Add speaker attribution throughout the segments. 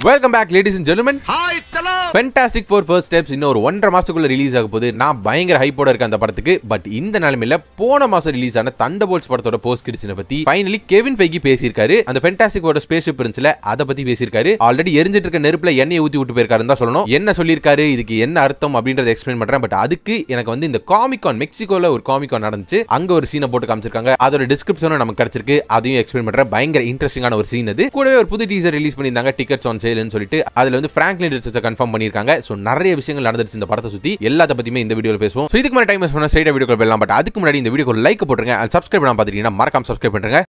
Speaker 1: Welcome back, ladies and gentlemen.
Speaker 2: Hi, chalo.
Speaker 1: Fantastic Four First Steps இன்னும் ஒரு 1.5 மாசத்துக்குள்ள release ஆக போகுது. நான் பயங்கர ஹைப்போட இருக்க அந்த படத்துக்கு. பட் இந்த நிலைமையில போன மாசம் ரிலீஸ் ஆன தண்டர்போல்ட்ஸ் படத்தோட போஸ்ட் கிரெடிட்ஸ் பத்தி ஃபைனலி கெவின் ஃபெய்கி பேசியிருக்காரு. அந்த ஃபேண்டாஸ்டிக் ஃபோரோட ஸ்பேஸ்ஷிப் இருந்துச்சுல, அத பத்தி பேசியிருக்காரு. ஆல்ரெடி எரிஞ்சிட்டு இருக்க நெருப்புல எண்ணெய் ஊத்தி விட்டு போயிருக்காருன்னு தான் சொல்லணும். என்ன சொல்லியிருக்காரு, இதுக்கு என்ன அர்த்தம் அப்படின்றத எக்ஸ்பிளைன் பண்றேன். பட் அதுக்கு எனக்கு வந்து இந்த காமிகான், மெக்சிகோல ஒரு காமிகான் நடந்துச்சு, அங்க ஒரு சீனை போட்டு காமிச்சிருக்காங்க. அதோட டிஸ்கிரிப்ஷனும் நமக்கு கிடைச்சிருக்கு, அதையும் எக்ஸ்பிளைன் பண்றேன். பயங்கர இன்ட்ரெஸ்டிங்கான ஒரு சீன் அது. கூடவே ஒரு புது டீசர் ரிலீஸ் பண்ணியிருந்தாங்க, டிக்கெட்ஸ் ஆன் சேல்னு சொல்லிட்டு. அதுல வந்து பிராங்க்லின் ரிச்சர்ட்ஸை கன்ஃபார்ம் பண்ணிருக்காங்க. சோ நிறைய விஷயங்கள் நடந்துச்சு இந்த படத்தை சுத்தி. எல்லாத்த பத்தியுமே இந்த வீடியோல பேசுவோம். சோ இதுக்கு முன்னாடி டைம் வேஸ்ட் பண்ண ஸ்ட்ரைட்டா வீடியோக்குள்ள போயிடலாம். பட் அதுக்கு முன்னாடி இந்த வீடியோக்கு ஒரு லைக் போட்டுருங்க. அண்ட் சப்ஸ்கிரைப் பண்ணாம பாத்துட்டீங்கன்னா மறக்காம சப்ஸ்கிரைப் பண்ணுங்க.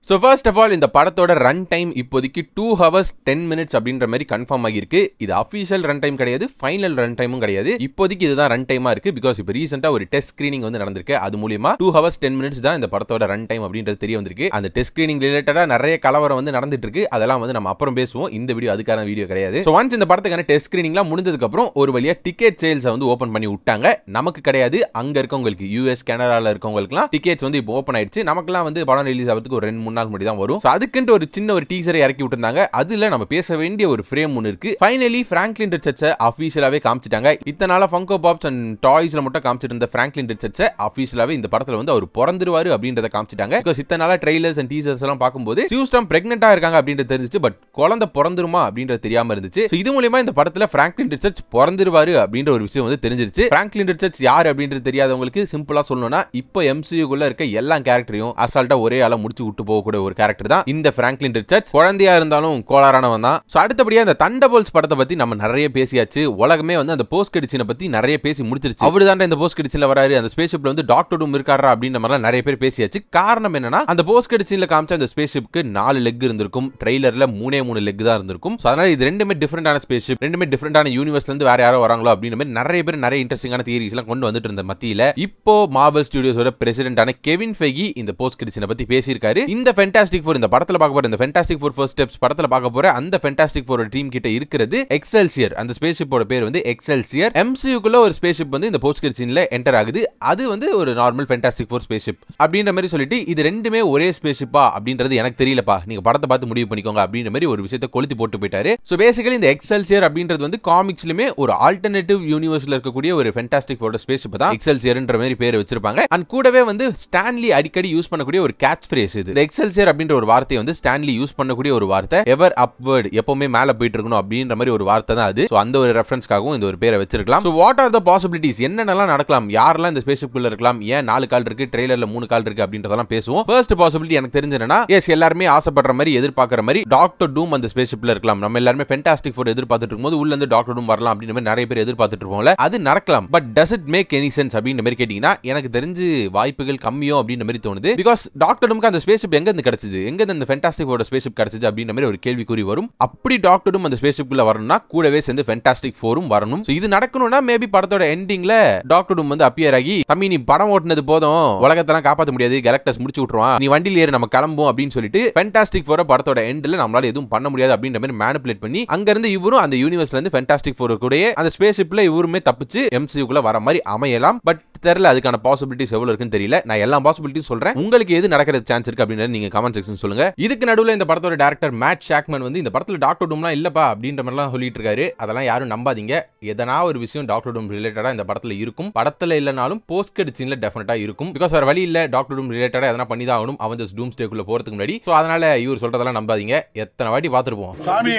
Speaker 1: So first of all, இந்த படத்தோட ரன் டைம் இப்போதைக்கு 2 hours 10 minutes அப்படின்ற மாதிரி கன்ஃபார்ம் ஆகிருக்கு. இது அஃபிஷியல் ரன் டைம் கிடையாது, ஃபைனல் ரன் டைமும் கிடையாது. இப்போதைக்கு இதுதான் ரன் டைமா இருக்கு. பிகாஸ் இப்போ ரீசெண்டா ஒரு டெஸ்ட் ஸ்கிரீனிங் வந்து நடந்திருக்கு. அது மூலமா 2 hours 10 minutes தான் இந்த படத்தோட ரன் டைம் அப்படின்றது தெரிய வந்திருக்கு. அந்த டெஸ்ட் ஸ்கிரீனிங் ரிலேட்டடா நிறைய கலவரம் வந்து நடந்துட்டு இருக்கு. அதெல்லாம் வந்து நம்ம அப்புறம் பேசுவோம். இந்த வீடியோ அதுக்கான வீடியோ கிடையாது. ஸோ ஒன்ஸ் இந்த படத்துக்கான டெஸ்ட் ஸ்கிரீனிங்லாம் முடிஞ்சதுக்கு அப்புறம் ஒரு வழியா டிக்கெட் சேல்ஸை வந்து ஓப்பன் பண்ணி விட்டாங்க. நமக்கு கிடையாது, அங்க இருக்கவங்களுக்கு, யூஎஸ் கனடால இருக்கவங்களுக்குலாம் டிக்கெட்ஸ் வந்து இப்போ ஓப்பன் ஆயிடுச்சு. நமக்குலாம் வந்து படம் ரிலீஸ் ஆகிறதுக்கு ஒரு 2-3 நாள் முன்னாடி தான் வரும். அதுக்குன்ட்டு ஒரு சின்ன ஒரு டீசரை இறக்கி விட்டுருந்தாங்க. அதுல நம்ம பேச வேண்டிய ஒரு ஃப்ரேம் ஒன்று இருக்கு. ஃபைனலி பிராங்க்லின் ரிச்சர்ட்ஸை அஃபிஷியலாவே காமிச்சிட்டாங்க. இத்தனால ஃபங்கோ பாப்ஸ் அண்ட் டாய்ஸ்ல மட்டும் காமிச்சிட்டு இருந்த பிராங்க்லின் ரிச்சர்ட்ஸை அஃபிஷியலாவே இந்த படத்துல வந்து அவர் பிறந்துருவாரு அப்படின்றத காமிச்சிட்டாங்க. பிகாஸ் இத்தனால ட்ரெய்லர்ஸ் அண்ட் டீசர்ஸ் எல்லாம் பார்க்கும்போது சியூஸ்டம் பிரெக்னெண்டா இருக்காங்க அப்படின்றது தெரிஞ்சிச்சு. பட் குழந்தை பிறந்துருமா அப்படின்றது தெரியாம இருந்துச்சு. இது மூலமா இந்த படத்துல பிராங்க்லின் ரிச்சர்ட்ஸ் பிறந்துருவாரு அப்படின்ற ஒரு விஷயம் வந்து தெரிஞ்சிருச்சு. பிராங்க்லின் ரிச்சர்ட்ஸ் யார் அப்படின்றது தெரியாதவங்களுக்கு சிம்பிளா சொல்லணும்னா, இப்போ MCU-குள்ள இருக்க எல்லா கேரக்டரையும் அசால்ட்டா ஒரே ஆளா முடிச்சு விட்டு போகக்கூடிய ஒரு கேரக்டர் தான் இந்த பிராங்க்லின் ரிச்சர்ட்ஸ். குழந்தையா இருந்தாலும் கோளாறானவன் தான். சோ அடுத்தபடியா இந்த தண்டர்போல்ட்ஸ் படத்தை பத்தி நம்ம நிறைய பேசியாச்சு. உலகமே வந்து அந்த போஸ்ட் கிரெடிட்ஸ் பத்தி நிறைய பேசி முடிச்சிருச்சு. அவர்தான் இந்த போஸ்ட் கிரெடிட்ஸ்ல வராரு, அந்த ஸ்பேஸ்ஷிப்ல வந்து டாக்டர் டூம் இருக்காரா அப்படின்ற மாதிரி நிறைய பேர் பேசியாச்சு. காரணம் என்னன்னா, அந்த போஸ்ட் கிரெடிட்ஸ்ல காமிச்ச அந்த ஸ்பேஸ்ஷிப்க்கு 4 லெக் இருந்திருக்கும், ட்ரெய்லர்ல 3 லெக் தான் இருந்திருக்கும். சோ அதனால இது ரெண்டுமே டிஃபரெண்டான ஸ்பேஸ்ஷிப், ரெண்டுமே டிஃபரெண்டான யூனிவர்ஸ்ல இருந்து வேற யாரோ வராங்களோ அப்படின்ற மாதிரி நிறைய பேர் நிறைய இன்ட்ரெஸ்டிங்கான தியரிஸ் எல்லாம் கொண்டு வந்துட்டு இருந்த மத்தியில இப்போ மார்வல் ஸ்டுடியோஸோட பிரசிடென்டான கெவின் ஃபெய்கி இந்த போஸ்ட் கிரெடிட்ஸ் பத்தி பேசியிருக்காரு. இந்த ஃபேண்டாஸ்டிக் ஃபோர், இந்த படத்துல பார்க்க போற இந்த ஃபேண்டாஸ்டிக் ஃபோர் ஃபர்ஸ்ட் ஸ்டெப்ஸ் படத்துல பார்க்க போற அந்த ஃபேண்டாஸ்டிக் ஃபோர் டீம் கிட்ட இருக்கிறது எக்ஸெல்சியர். அந்த ஸ்பேஸ்ஷிப்போட பேர் வந்து எக்ஸெல்சியர். MCU-குள்ள ஒரு ஸ்பேஸ்ஷிப் வந்து இந்த போஸ்ட் கிரெடிட்ஸ் சீன்ல என்டர் ஆகுது. அது வந்து ஒரு நார்மல் ஃபேண்டாஸ்டிக் ஃபோர் ஸ்பேஸ்ஷிப் அப்படின்ற மாதிரி சொல்லிட்டு, இது ரெண்டுமே ஒரே ஸ்பேஸ்ஷிப்பா அப்படின்றது எனக்கு தெரியலப்பா, நீங்க படத்தை பார்த்து முடிவு பண்ணிக்கோங்க அப்படின்ற மாதிரி ஒரு விஷயத்தை கொளுத்தி போட்டு போயிட்டாரு. சோ பேசிக்கலி இந்த எக்ஸெல்சியர் அப்படின்றது வந்து காமிக்ஸ்லயுமே ஒரு ஆல்டர்னேட்டிவ் யூனிவர்ஸ்ல இருக்கக்கூடிய ஒரு ஃபேண்டாஸ்டிக் ஃபோரோட ஸ்பேஸ்ஷிப் தான் எக்ஸெல்சியர்ன்ற மாதிரி பேர் வச்சிருப்பாங்க. அண்ட் கூடவே வந்து ஸ்டான்லி அடிக்கடி யூஸ் பண்ணக்கூடிய ஒரு கேட்ச் ஃப்ரேஸ் இது. எக்ஸெல்சியர் அப்படின்ற ஒரு வார்த்தையை வந்து ஸ்டான்லி யூஸ் பண்ணக்கூடிய ஒரு வார்த்தை. எவர் அப்வர்ட், எப்பவுமே மேல போயிட்டு இருக்கணும் அப்படின்ற மாதிரி ஒரு வார்த்தை தான் அது. சோ அந்த ஒரு ரெஃபரன்ஸ்க்காகவும் இந்த ஒரு பேரை வச்சிருக்கலாம். So what are the possibilities, என்னென்னலாம் நடக்கலாம், யாரெல்லாம் இந்த ஸ்பேஸ்ஷிப்ல இருக்கலாம், ஏன் 4 கால் இருக்கு, ட்ரெய்லர்ல 3 கால் இருக்கு அப்படின்றதெல்லாம் பேசுவோம். ஃபர்ஸ்ட் பாசிபிலிட்டி எனக்கு தெரிஞ்சதுன்னா, எஸ் எல்லாருமே ஆசைப்படுற மாதிரி எதிர்பார்க்கிற மாதிரி டாக்டர் டூம் அந்த ஸ்பேஸ்ஷிப்ல இருக்கலாம். நம்ம எல்லாருமே ஃபேண்டாஸ்டிக் ஃபோர் எதிர்பார்த்துட்டு இருக்கும்போது உள்ள இருந்து டாக்டர் டூம் வரலாம் அப்படின்ற மாதிரி நிறைய பேர் எதிர்பார்த்துட்டு இருப்போம்ல, அது நடக்கலாம். But does it make any sense அப்படின்ற மாதிரி கேட்டீங்கன்னா, எனக்கு தெரிஞ்சு வாய்ப்புகள் கம்மியோ அப்படின்ற மாதிரி தோணுது. பிகாஸ் டாக்டர் டூம்க்கு அந்த ஸ்பேஸ்ஷிப் எங்க இருந்து கிடைச்சது, எங்க இருந்து அந்த ஃபேண்டாஸ்டிக் ஃபோரோட ஸ்பேஸ்ஷிப் கிடைச்சது அப்படின்ற மாதிரி ஒரு கேள்விக்குறி வரும். அப்படி டாக்டரும் அந்த ஸ்பேஸ்ஷிப்ல வரணும்னா கூடவே சேர்ந்து ஃபேண்டாஸ்டிக் ஃபோரும் வரணும். சோ இது நடக்கணும்னா மேபி படத்தோட எண்டிங்ல டாக்டரும் வந்து அப்பியர் ஆகி, தம்பி நீ படம் ஓட்டுனது போதும், உலகத்தெல்லாம் காப்பாற்ற முடியாது, கேலக்டஸ் முடிச்சு விட்டுருவான், நீ வண்டியில் ஏறு நம்ம கிளம்புவோம் அப்படின்னு சொல்லிட்டு ஃபேண்டாஸ்டிக் ஃபோரை படத்தோட எண்ட்ல நம்மளால எதுவும் பண்ண முடியாது அப்படின்ற மாதிரி மேனிபுலேட் பண்ணி, அங்க இருந்து இவரும் அந்த யூனிவர்ஸ்ல இருந்து ஃபேண்டாஸ்டிக் ஃபோர் கூட அந்த ஸ்பேஸ்ஷிப்ல இவருமே தப்பிச்சு MCU-குள்ள வர மாதிரி அமையலாம். பட் தெரியல, அதுக்கான பாசிபிலிட்டிஸ் எவ்வளவு இருக்குன்னு தெரியல. நான் எல்லா பாசிபிலிட்டியும் சொல்றேன், உங்களுக்கு எது நடக்கிறது சான்ஸ் இருக்கு அப்படின்னு நீங்க கமெண்ட் செக்ஷன் சொல்லுங்க. இதுக்கு நடுவுல இந்த படத்தோட டைரக்டர் மேட் ஷாக்மன் வந்து இந்த படத்துல டாக்டர் டூம்லாம் இல்லப்பா அப்படின்ற மாதிரிலாம் சொல்லிட்டு இருக்காரு. அதெல்லாம் யாரும் நம்பாதீங்க. எதனா ஒரு விஷயம் டாக்டர் டூம் ரிலேட்டடா இந்த படத்துல இருக்கும். படத்துல இல்லனாலும் போஸ்ட் கிரெடிட் சீன்ல டெஃபினட்டா இருக்கும். பிகாஸ் வேற வழி இல்ல, டாக்டர் டூம் ரிலேட்டடா எதனா பண்ணி தான் ஆகணும் அவெஞ்சர்ஸ் டூம்ஸ்டேக்குள்ள போறதுக்கு முன்னாடி. சோ அதனால இவர் சொல்றதெல்லாம் நம்பாதீங்க. எத்தனை வாட்டி பாத்துருப்போம்.
Speaker 2: சாமி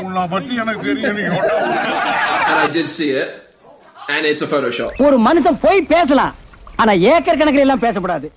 Speaker 2: உன்னை பத்தி எனக்கு தெரியும்.
Speaker 3: I did see it and it's a Photoshop.
Speaker 4: ஒரு மனுஷன் போய் பேசலாம், ஆனா ஏக்கர் கணக்கில் எல்லாம் பேசக்கூடாது.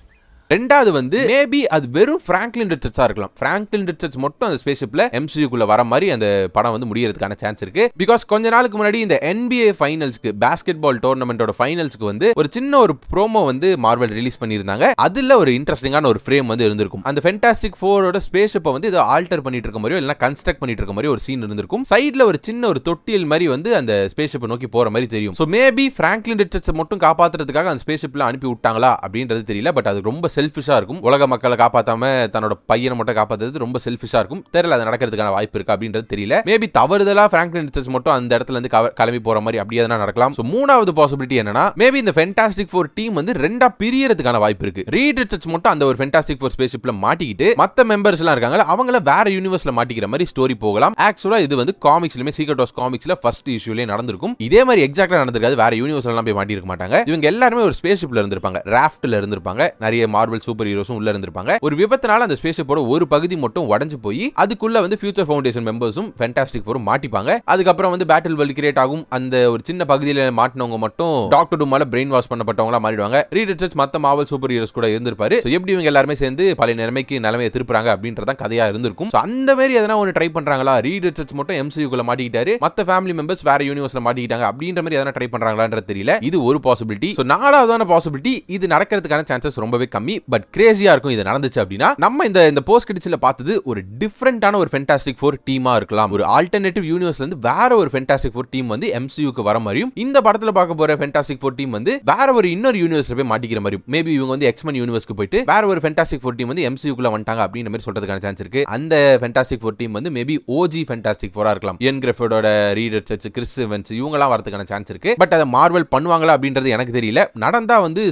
Speaker 1: ரெண்டாவது வந்து மேபி அது வெறும் பிராங்க்லின் ரிச்சர்ட்ஸா இருக்கலாம். பிராங்க்லின் ரிச்சர்ட்ஸ் மட்டும் அந்த ஸ்பேஸ்ஷிப்ல MCU-குள்ள வர மாதிரி அந்த படம் வந்து முடியறதுக்கான சான்ஸ் இருக்கு. பிகாஸ் கொஞ்ச நாளுக்கு முன்னாடி இந்த NBA ஃபைனல்ஸ்க்கு, பாஸ்கெட் பால் டோர்னமெண்டோட ஃபைனல்ஸ்க்கு வந்து ஒரு சின்ன ஒரு ப்ரோமோ வந்து மார்வல் ரிலீஸ் பண்ணியிருந்தாங்க. அதுல ஒரு இன்ட்ரெஸ்டிங்கான ஒரு ஃப்ரேம் வந்து இருந்திருக்கும். அந்த ஃபேண்டாஸ்டிக் ஃபோரோட ஸ்பேஸ்ஷிப்பை வந்து ஏதோ ஆல்டர் பண்ணிட்டு இருக்க மாதிரியோ இல்லைன்னா கன்ஸ்ட்ரக்ட் பண்ணிட்டு இருக்க மாதிரி ஒரு சீன் இருந்திருக்கும். சைட்ல ஒரு சின்ன ஒரு தொட்டியல் மாதிரி வந்து அந்த ஸ்பேஸ்ஷிப்பை நோக்கி போற மாதிரி தெரியும். சோ மேபி பிராங்க்லின் ரிச்சர்ட்ஸ் மட்டும் காப்பாத்துறதுக்காக அந்த ஸ்பேஸ்ஷிப்ல அனுப்பி விட்டாங்களா அப்படின்றது தெரியல. பட் அது ரொம்ப செல்ஃபிஷா இருக்கும். உலக மக்களை காப்பாத்தாம தன்னோட பையனை மட்டும் காப்பாத்துறது ரொம்ப செல்ஃபிஷா இருக்கும். தெரியல அது நடக்கிறதுக்கான வாய்ப்பு இருக்கா அப்படின்றது தெரியல. மேபி தவறுதலா பிராங்க்லின் ரிச்சர்ஸ் மட்டும் அந்த இடத்துல இருந்து கிளம்பி போற மாதிரி அப்படி எதனா நடக்கலாம். சோ மூணாவது பாசிபிலிட்டி என்னன்னா மேபி இந்த ஃபேண்டாஸ்டிக் ஃபோர் டீம் வந்து ரெண்டா பிரியறதுக்கான வாய்ப்பு இருக்கு. ரீட் ரிச்சர்ஸ் மட்டும் அந்த ஒரு ஃபேண்டாஸ்டிக் ஃபோர் ஸ்பேஸ்ஷிப்ல மாட்டிக்கிட்டு மத்த மெம்பர்ஸ் எல்லாம் இருக்காங்க அவங்கள வேற யூனிவர்ஸ்ல மாட்டிக்கிற மாதிரி ஸ்டோரி போகலாம். ஆக்சுவலா இது வந்து காமிக்ஸ்லயுமே சீக்ரெட் ஆஃப் காமிக்ஸ்ல ஃபர்ஸ்ட் இஷ்யூலயே நடந்திருக்கும். இதே மாதிரி எக்ஸாக்ட்டா நடந்திருக்காது. வேற யூனிவர்ஸ்ல எல்லாம் போய் மாட்டி இருக்க மாட்டாங்க. இவங்க எல்லாரும் ஒரு ஸ்பேஸ்ஷிப்ல இருந்திருப்பாங்க. ராஃப்ட்ல இருந்திருப்பாங்க. நிறைய மார்வல் சூப்பர் ஹீரோஸும் உள்ள இருந்திருப்பாங்க. ஒரு விபத்துனால அந்த ஸ்பேஸ்ஷிப்போட ஒரு பகுதி மட்டும் உடைஞ்சு போய் அதுக்குள்ள வந்து ஃபியூச்சர் ஃபவுண்டேஷன் மெம்பர்ஸும் ஃபேண்டாஸ்டிக் ஃபோரும் மாட்டிப்பாங்க. அதுக்கப்புறம் வந்து பேட்டில் வேர்ல்ட் கிரியேட் ஆகும். அந்த ஒரு சின்ன பகுதியில மாட்டினவங்க மட்டும் டாக்டர் டூமால பிரெயின் வாஷ் பண்ணப்பட்டவங்களா மாறிடுவாங்க. ரீட் ரிச்சர்ஸ் மத்த மார்வல் சூப்பர் ஹீரோஸ் கூட இருந்திருப்பாரு. எப்படி இவங்க எல்லாரும் சேர்ந்து பழைய நிலைமையை திருப்புறாங்க அப்படின்றதான் கதையா இருந்திருக்கும். அந்த மாதிரி எதனா ஒன்னு ட்ரை பண்றாங்களா? ரீட் ரிச்சர்ஸ் மட்டும் MCU-க்குள்ள மாட்டிக்கிட்டாரு, மத்த ஃபேமிலி மெம்பர்ஸ் வேற யூனிவர்ஸ்ல மாட்டிக்கிட்டாங்க அப்படின்ற மாதிரி எதனா ட்ரை பண்றாங்களான்றது தெரியல. இது ஒரு பாசிபிலிட்டி. சோ நாலாவதான பாசிபிலிட்டி இது நடக்கிறதுக்கான சான்சஸ் ரொம்பவே கம்மி. பட் கிரேசியா இருக்கும் இது நடந்துச்சு அப்படின்னா. நம்ம இந்த போஸ்ட் கிரெடிட்ஸ்ல பார்த்தது ஒரு டிஃபரண்டான ஒரு ஃபேண்டாஸ்டிக் ஃபோர் டீமா இருக்கலாம். ஒரு ஆல்டர்னேட்டிவ் யூனிவர்ஸ்ல இருந்து வேற ஒரு ஃபேண்டாஸ்டிக் ஃபோர் டீம் வந்து MCU-க்கு வர மாதிரியும், இந்த படத்துல பார்க்க போற ஃபேண்டாஸ்டிக் ஃபோர் டீம் வந்து வேற ஒரு இன்னொரு யூனிவர்ஸ்ல போய் மாட்டிக்கிற மாதிரியும். மேபி இவங்க வந்து எக்ஸ்மென் யூனிவர்ஸ்க்கு போயிட்டு வேற ஒரு ஃபேண்டாஸ்டிக் ஃபோர் டீம் வந்து MCU-க்குள்ள வந்துட்டாங்க அப்படின்ற மாதிரி சொல்றதுக்கான சான்ஸ் இருக்கு. அந்த ஃபேண்டாஸ்டிக் ஃபோர் டீம் வந்து மேபி OG ஃபேண்டாஸ்டிக் ஃபோரா இருக்கலாம். இயன் கிரிஃபித்தோட, ரீட் ரிச்சர்ஸ், கிறிஸ் எவன்ஸ் இவங்க எல்லாம் வரதுக்கான சான்ஸ் இருக்கு. பட் அதை மார்வல் பண்ணுவாங்களா அப்படின்றது எனக்கு தெரியல. நடந்தா வந்து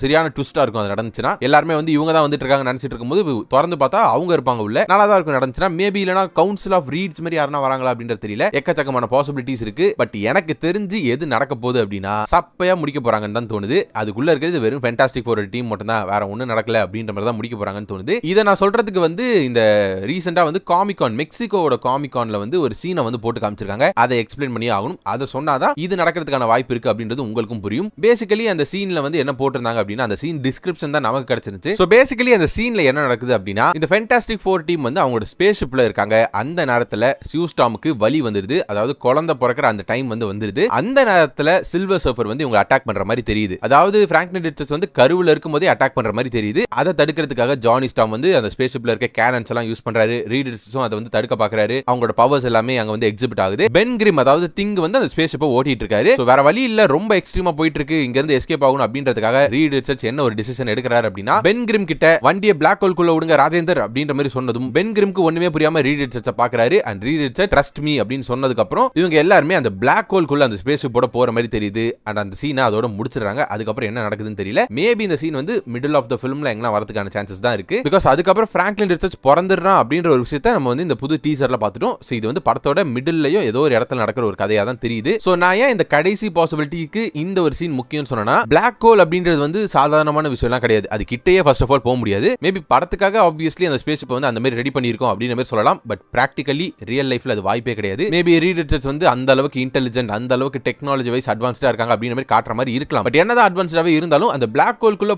Speaker 1: சரியான ட்விஸ்டா இருக்கும். அது நடந்துச்சுன்னா எல்லாருமே வந்து இவங்க தான் வந்துட்டு இருக்காங்க நினைச்சிட்டு இருக்கும்போது திறந்து பார்த்தா அவங்க இருப்பாங்க உள்ள. நல்லா தான் இருக்கும் நடந்துச்சுன்னா. மேபி இல்லனா கவுன்சில் ஆஃப் ரீட்ஸ் மாதிரி யாரனா வராங்களா அப்படின்றது தெரியல. எக்கச்சக்கமான பாசிபிலிட்டிஸ் இருக்கு. பட் எனக்கு தெரிஞ்சு எது நடக்க போகுது அப்படின்னா சப்பையா முடிக்க போறாங்கன்னு தான் தோணுது. அதுக்குள்ள இருக்கிறது வெறும் ஃபேண்டாஸ்டிக் ஃபோர் டீம் மட்டும் தான், வேற ஒண்ணும் நடக்கல அப்படின்ற மாதிரி தான் முடிக்க போறாங்கன்னு தோணுது. இதை நான் சொல்றதுக்கு வந்து இந்த ரீசெண்டா வந்து காமிகான், மெக்சிகோவோட காமிகான்ல வந்து ஒரு சீனை வந்து போட்டு காமிச்சிருக்காங்க. அதை எக்ஸ்பிளைன் பண்ணி ஆகணும். அதை சொன்னாதான் இது நடக்கிறதுக்கான வாய்ப்பு இருக்கு அப்படின்றது உங்களுக்கும் புரியும். பேசிக்கலி அந்த சீன்ல வந்து என்ன போட்டிருந்தாங்க அப்படின்னா, அந்த சீன் டிஸ்கிரிப்ஷன் தான் நமக்கு கிடைச்சிருச்சு. சோ பேசிக்கலி அந்த சீன்ல என்ன நடக்குது அப்படின்னா, இந்த ஃபேண்டாஸ்டிக் ஃபோர் டீம் வந்து அவங்களோட ஸ்பேஸ்ஷிப்ல இருக்காங்க. அந்த நேரத்துல சியூஸ்டாமுக்கு வலி வந்துருது. அதாவது குழந்தை பிறக்கிற அந்த டைம் வந்து வந்துருது. அந்த நேரத்துல சில்வர் சர்ஃபர் வந்து இவங்க அட்டாக் பண்ற மாதிரி தெரியுது. அதாவது பிராங்க்லின் ரிச்சர்ஸ் வந்து கருவுல இருக்கும்போதே அட்டாக் பண்ற மாதிரி தெரியுது. அதை தடுக்கிறதுக்காக ஜானி ஸ்டாம் வந்து அந்த ஸ்பேஸ்ஷிப்ல இருக்க கேனன்ஸ் எல்லாம் யூஸ் பண்றாரு. ரீட் ரிச்சர்ஸும் அதை வந்து தடுக்க பாக்குறாரு. அவங்களோட பவர்ஸ் எல்லாமே அங்க வந்து எக்ஸிபிட் ஆகுது. பென் கிரிம் அதாவது திங் வந்து அந்த ஸ்பேஸ்ஷிப்பை ஓட்டிட்டு இருக்காரு. சோ வேற வழி இல்ல, ரொம்ப எக்ஸ்ட்ரீமா போயிட்டு இருக்கு, இங்க இருந்து எஸ்கேப் ஆகணும் அப்படின்றதுக்காக ரீட் ரிச்சர்ஸ் என்ன ஒரு டிசிஷன் எடுக்கிறாரு அப்படின்னா, பென் கிரிம் கிட்ட வண்டியை பிளாக் ஹோல்குள்ள விடுங்க ராஜேந்தர் அப்படின்ற மாதிரி சொன்னதும் பென் கிரிம்க்கு ஒண்ணுமே புரியாம ரீட் ரிச்சர்ஸை பாக்குறாரு. அண்ட் ரீட் ரிச்சர்ஸ் ட்ரஸ்ட் மீ அப்படின்னு சொன்னதுக்கு அப்புறம் இவங்க எல்லாருமே அந்த பிளாக் ஹோல்குள்ள அந்த ஸ்பேஸ்ஷிப்போட போற மாதிரி தெரியுது. அண்ட் அந்த சீனை அதோட முடிச்சிடுறாங்க. அதுக்கப்புறம் என்ன நடக்குதுன்னு தெரியல. மேபி இந்த சீன் வந்து மிடில் ஆஃப் த ஃபிலிம்ல எங்க வரதுக்கான சான்சஸ் தான் இருக்கு. பிகாஸ் அதுக்கப்புறம் பிராங்க்லின் ரிச்சர்ஸ் பிறந்துடுறான் அப்படின்ற ஒரு விஷயத்தை நம்ம வந்து இந்த புது டீசர்ல பார்த்துட்டோம். சோ இது வந்து படத்தோட மிடில்லையோ ஏதோ ஒரு இடத்துல நடக்கிற ஒரு கதையா தான் தெரியுது. சோ நான் ஏன் இந்த கடைசி பாசிபிலிட்டிக்கு இந்த ஒரு சீன் முக்கியம் சொன்னா, பிளாக் ஹோல் அப்படின்றது வந்து சாதாரணமான விஷயம் எல்லாம் கிடையாது. அது கிட்டேயே ஃபர்ஸ்ட் ஆஃப் ஆல் போக முடியாது. மேபி படத்துக்காக ஆப்வியஸ்லி அந்த ஸ்பேஸ்ஷிப் வந்து அந்த மாதிரி ரெடி பண்ணியிருக்கோம் அப்படின்ற மாதிரி சொல்லலாம். பட் பிராக்டிகலி ரியல் லைஃப்ல அது வாய்ப்பே கிடையாது. மேபி ரீட் ரிச்சர்ஸ் வந்து அந்த அளவுக்கு இன்டெலிஜென்ட், அந்த அளவுக்கு டெக்னாலஜி வைஸ் அட்வான்ஸ்டா இருக்காங்க அப்படின்ற மாதிரி காட்டுற மாதிரி இருக்கலாம். பட் என்னதான் அட்வான்ஸ்டாவே இருந்தாலும் அந்த பிளாக் ஹோல்குள்ள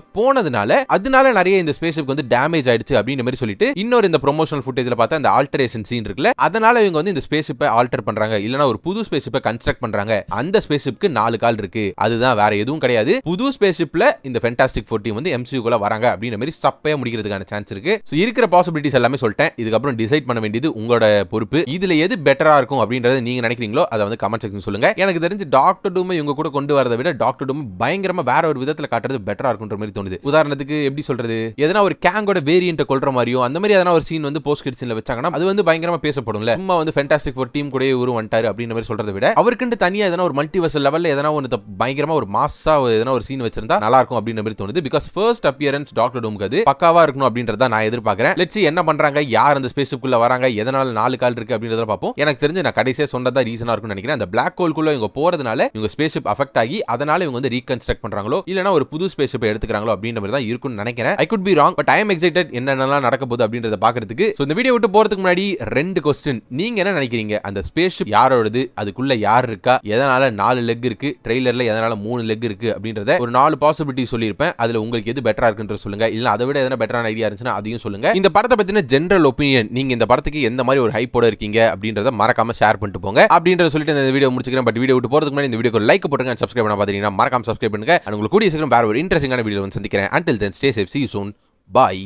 Speaker 1: அதனால நிறைய இந்த ஸ்பேஸ்ஷிப் வந்து டேமேஜ் ஆயிடுச்சு அப்படின்ற மாதிரி சொல்லிட்டு இன்னொரு இந்த ப்ரொமோஷனல் ஃபுட்டேஜ்ல பார்த்தா அந்த ஆல்டரேஷன் சீன் இருக்குல்ல, அதனால இவங்க வந்து இந்த ஸ்பேஸ்ஷிப்பை ஆல்டர் பண்றாங்க. இல்லனா ஒரு புது ஸ்பேஸ்ஷிப்பை கன்ஸ்ட்ரக்ட் பண்றாங்க. அந்த ஸ்பேஸ்ஷிப்க்கு 4 கால் இருக்கு. அதுதான், வேற எதுவும் கிடையாது. புது ஸ்பேஸ்ஷிப்ல இந்த ஃபேண்டாஸ்டிக் ஃபோர் டீம் வந்து MCU-க்குள்ள வராங்க அப்படின்ற மாதிரி சப்பையா முடிக்கிறதுக்கான சான்ஸ் இருக்கு. சோ இருக்கிற பாசிபிலிட்டிஸ் எல்லாமே சொல்லிட்டேன். இதுக்கப்புறம் டிசைட் பண்ண வேண்டியது உங்களோட பொறுப்பு. இதுல எது பெட்டரா இருக்கும் அப்படின்றத நீங்க நினைக்கிறீங்களோ அதை வந்து கமெண்ட் செக்ஷன் சொல்லுங்க. எனக்கு தெரிஞ்சு டாக்டர் டூம் இவங்க கூட கொண்டு வரதை விட டாக்டர் டூம் பயங்கரமா வேற ஒரு விதத்துல காட்டுறது பெட்டரா இருக்குன்ற மாதிரி தோணுது. உதாரணத்துக்கு எப்படி சொல்றது, எதனா ஒரு கேங்கோட வேரியன்ட் கொல்ற மாதிரியோ அந்த மாதிரி எதனா ஒரு சீன் வந்து போஸ்ட் கிரெடிட்ஸ்ல வச்சாங்கன்னா அது வந்து பயங்கரமா பேசப்படும்ல. சும்மா வந்து ஃபேண்டாஸ்டிக் ஃபோர் டீம் கூட இவரு வந்துட்டாரு அப்படின்ற மாதிரி சொல்றதை விட அவருக்கு தனியா எதனா ஒரு மல்டிவர்ஸ் லெவல்ல எதனா ஒன்னு பயங்கரமா ஒரு மாஸா எதனா ஒரு சீன் வச்சிருந்தா நல்லா இருக்கும் அப்படின்ற மாதிரி தோணுது. பிகாஸ் ஃபர்ஸ்ட் அப்பியரன்ஸ் டாக்டர் டூம்க்கு அது பக்காவா இருக்கணும் அப்படின்றத நான் எதிர்பார்க்கிறேன். லெட்ஸ் see என்ன பண்றாங்க, யார் அந்த ஸ்பேஸ்ஷிப்குள்ள வராங்க, எதனால 4 கால் இருக்கு அப்படின்றத பார்ப்போம். எனக்கு தெரிஞ்சு நான் கடைசியா சொன்னதா ரீசனா இருக்கும்னு நினைக்கிறேன். அந்த பிளாக் ஹோல்குள்ள இவங்க போறதுனால இவங்க ஸ்பேஸ்ஷிப் அஃபெக்ட் ஆகி அதனால இவங்க வந்து ரீகன்ஸ்ட்ரக்ட் பண்றாங்களோ இல்லனா ஒரு புது ஸ்பேஸ்ஷிப்பை எடுத்துக்கறாங்களோ அப்படின்ற மாதிரி தான் இருக்கும்னு நினைக்கிறேன். I could be wrong, but I am excited என்னென்னலாம் நடக்க போகுது அப்படின்றத பார்க்கிறதுக்கு. சோ இந்த வீடியோ விட்டு போறதுக்கு முன்னாடி 2 क्वेश्चन. நீங்க என்ன நினைக்கிறீங்க, அந்த ஸ்பேஸ்ஷிப் யாரோடது, அதுக்குள்ள யார் இருக்கா, எதனால 4 லெக் இருக்கு, ட்ரெய்லர்ல எதனால 3 லெக் இருக்கு அப்படின்றத ஒரு 4 பாசிபிலிட்டி சொல்லியிருப்பேன். அதுல உங்களுக்கு எது பெட்டரா இருக்குன்ற சொல்லுங்க. இல்ல அதை விட எதனா பெட்டரான ஐடியா இருந்துச்சுன்னா அதையும் சொல்லுங்க. இந்த படத்தை பத்தின ஜெனரல் ஒப்பீனியன், நீங்க இந்த படத்துக்கு எந்த மாதிரி ஒரு ஹைப்போட இருக்கீங்க அப்படின்றத மறக்காம ஷேர் பண்ணிட்டு போங்க அப்படின்றத சொல்லிட்டு இந்த வீடியோ முடிச்சுக்கிறேன். பட் வீடியோ விட்டு போறதுக்கு முன்னாடி இந்த வீடியோக்கு லைக் போட்டுருங்க, சப்ஸ்கிரைப் பண்ண பாத்தீங்கன்னா மறக்காம சப்ஸ்கிரைப் பண்ணுங்க. உங்களுக்கு கூடிய சீக்கிரம் வேற ஒரு இன்ட்ரெஸ்டிங்கான வீடியோ வந்து சந்திக்கிறேன். Until then, stay safe, see you soon, bye.